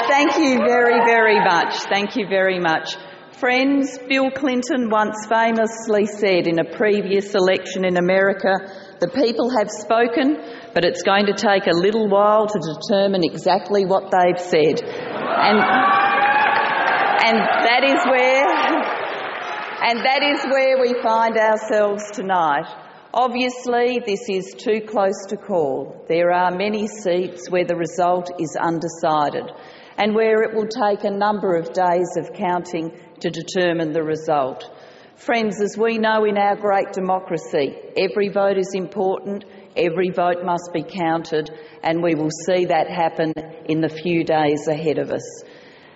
Thank you very, very much. Thank you very much. Friends, Bill Clinton once famously said in a previous election in America, "The people have spoken, but it's going to take a little while to determine exactly what they've said." And that is where we find ourselves tonight. Obviously, this is too close to call. There are many seats where the result is undecided and where it will take a number of days of counting to determine the result. Friends, as we know in our great democracy, every vote is important, every vote must be counted, and we will see that happen in the few days ahead of us.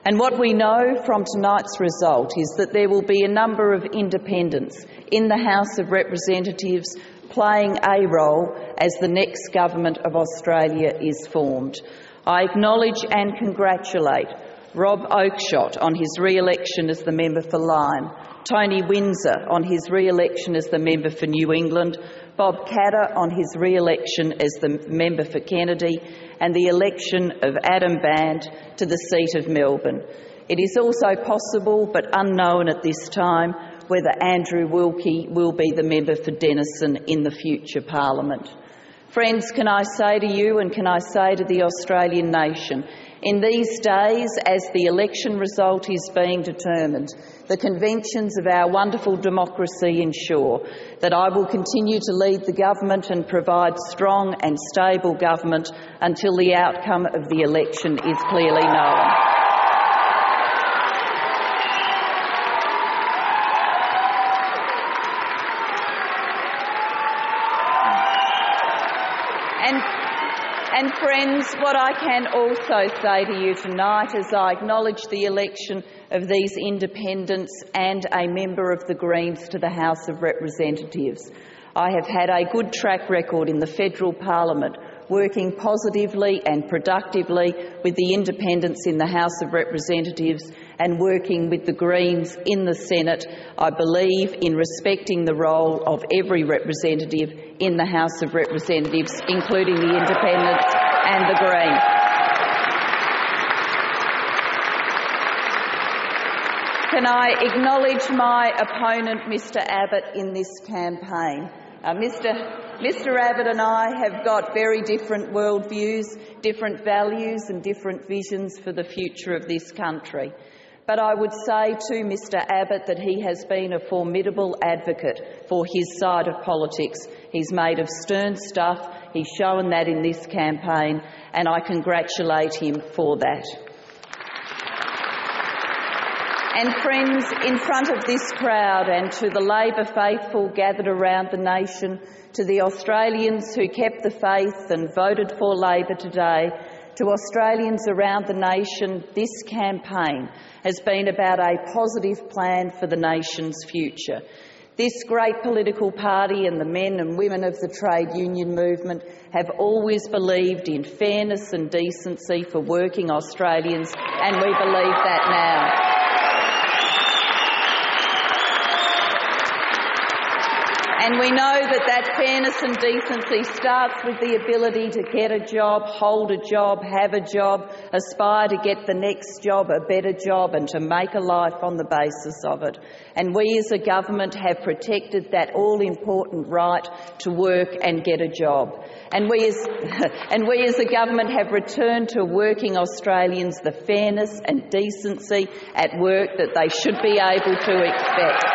And what we know from tonight's result is that there will be a number of independents in the House of Representatives playing a role as the next government of Australia is formed. I acknowledge and congratulate Rob Oakeshott on his re-election as the member for Lyme, Tony Windsor on his re-election as the member for New England, Bob Katter on his re-election as the member for Kennedy, and the election of Adam Band to the seat of Melbourne. It is also possible, but unknown at this time, whether Andrew Wilkie will be the member for Denison in the future Parliament. Friends, can I say to you and can I say to the Australian nation, in these days, as the election result is being determined, the conventions of our wonderful democracy ensure that I will continue to lead the government and provide strong and stable government until the outcome of the election is clearly known. And friends, what I can also say to you tonight is I acknowledge the election of these independents and a member of the Greens to the House of Representatives. I have had a good track record in the federal parliament, working positively and productively with the independents in the House of Representatives and working with the Greens in the Senate. I believe in respecting the role of every representative in the House of Representatives, including the independents and the Greens. Can I acknowledge my opponent, Mr Abbott, in this campaign? Mr Abbott and I have got very different worldviews, different values and different visions for the future of this country. But I would say to Mr Abbott that he has been a formidable advocate for his side of politics. He's made of stern stuff, he's shown that in this campaign, and I congratulate him for that. And friends, in front of this crowd and to the Labor faithful gathered around the nation, to the Australians who kept the faith and voted for Labor today, to Australians around the nation, this campaign has been about a positive plan for the nation's future. This great political party and the men and women of the trade union movement have always believed in fairness and decency for working Australians, and we believe that now. And we know that fairness and decency starts with the ability to get a job, hold a job, have a job, aspire to get the next job, a better job, and to make a life on the basis of it. And we as a government have protected that all-important right to work and get a job. And we as a government have returned to working Australians the fairness and decency at work that they should be able to expect.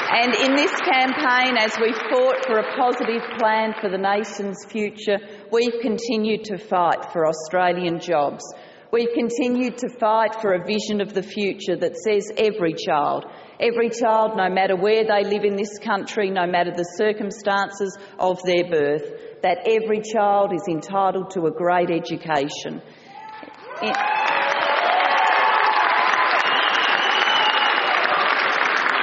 And in this campaign, as we fought for a positive plan for the nation's future, we've continued to fight for Australian jobs. We've continued to fight for a vision of the future that says every child, no matter where they live in this country, no matter the circumstances of their birth, that every child is entitled to a great education.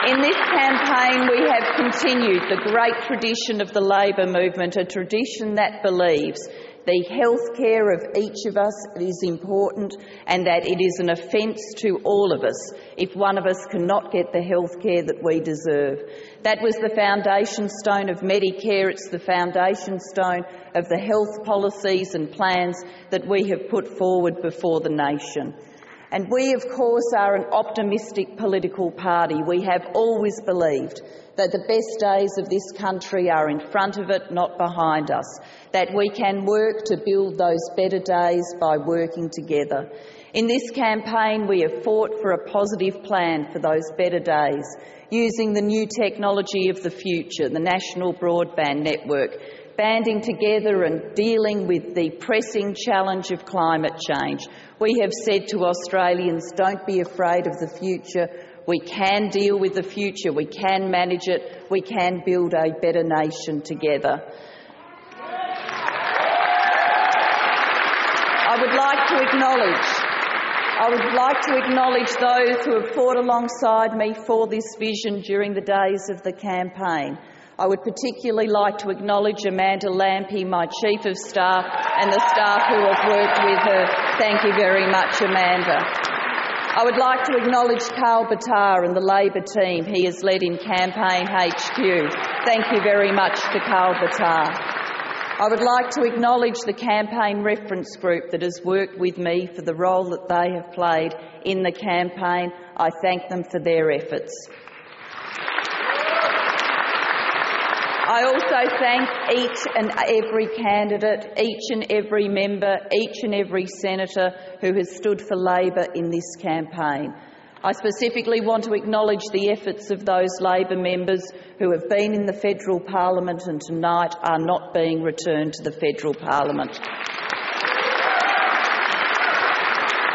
In this campaign, we have continued the great tradition of the Labor movement, a tradition that believes The health care of each of us is important, and that it is an offence to all of us if one of us cannot get the health care that we deserve. That was the foundation stone of Medicare. It's the foundation stone of the health policies and plans that we have put forward before the nation. And we, of course, are an optimistic political party. We have always believed that the best days of this country are in front of it, not behind us, that we can work to build those better days by working together. In this campaign, we have fought for a positive plan for those better days, using the new technology of the future, the national broadband network, banding together and dealing with the pressing challenge of climate change. We have said to Australians, don't be afraid of the future. We can deal with the future. We can manage it. We can build a better nation together. I would like to acknowledge those who have fought alongside me for this vision during the days of the campaign. I would particularly like to acknowledge Amanda Lampy, my Chief of Staff, and the staff who have worked with her. Thank you very much, Amanda. I would like to acknowledge Carl Batar and the Labor team he has led in Campaign HQ. Thank you very much to Carl Batar. I would like to acknowledge the Campaign Reference Group that has worked with me for the role that they have played in the campaign. I thank them for their efforts. I also thank each and every candidate, each and every member, each and every senator who has stood for Labor in this campaign. I specifically want to acknowledge the efforts of those Labor members who have been in the federal parliament and tonight are not being returned to the federal parliament.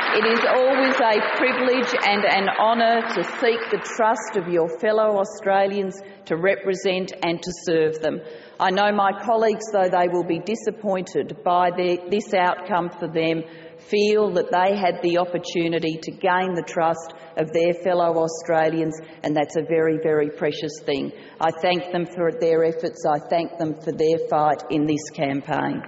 It is always a privilege and an honour to seek the trust of your fellow Australians to represent and to serve them. I know my colleagues, though they will be disappointed by this outcome for them, feel that they had the opportunity to gain the trust of their fellow Australians, and that's a very, very precious thing. I thank them for their efforts. I thank them for their fight in this campaign.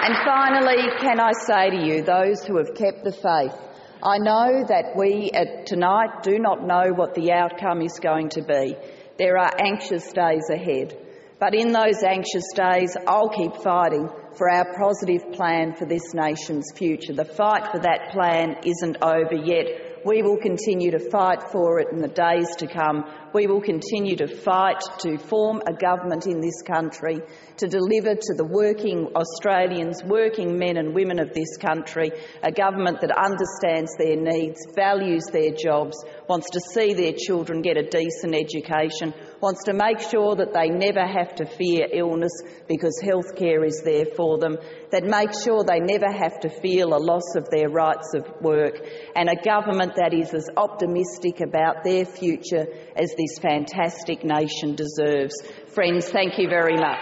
And finally, can I say to you, those who have kept the faith, I know that we tonight do not know what the outcome is going to be. There are anxious days ahead. But in those anxious days, I'll keep fighting for our positive plan for this nation's future. The fight for that plan isn't over yet. We will continue to fight for it in the days to come. We will continue to fight to form a government in this country to deliver to the working Australians, working men and women of this country, a government that understands their needs, values their jobs, wants to see their children get a decent education, wants to make sure that they never have to fear illness because health care is there for them, that makes sure they never have to feel a loss of their rights of work, and a government that is as optimistic about their future as this fantastic nation deserves. Friends, thank you very much.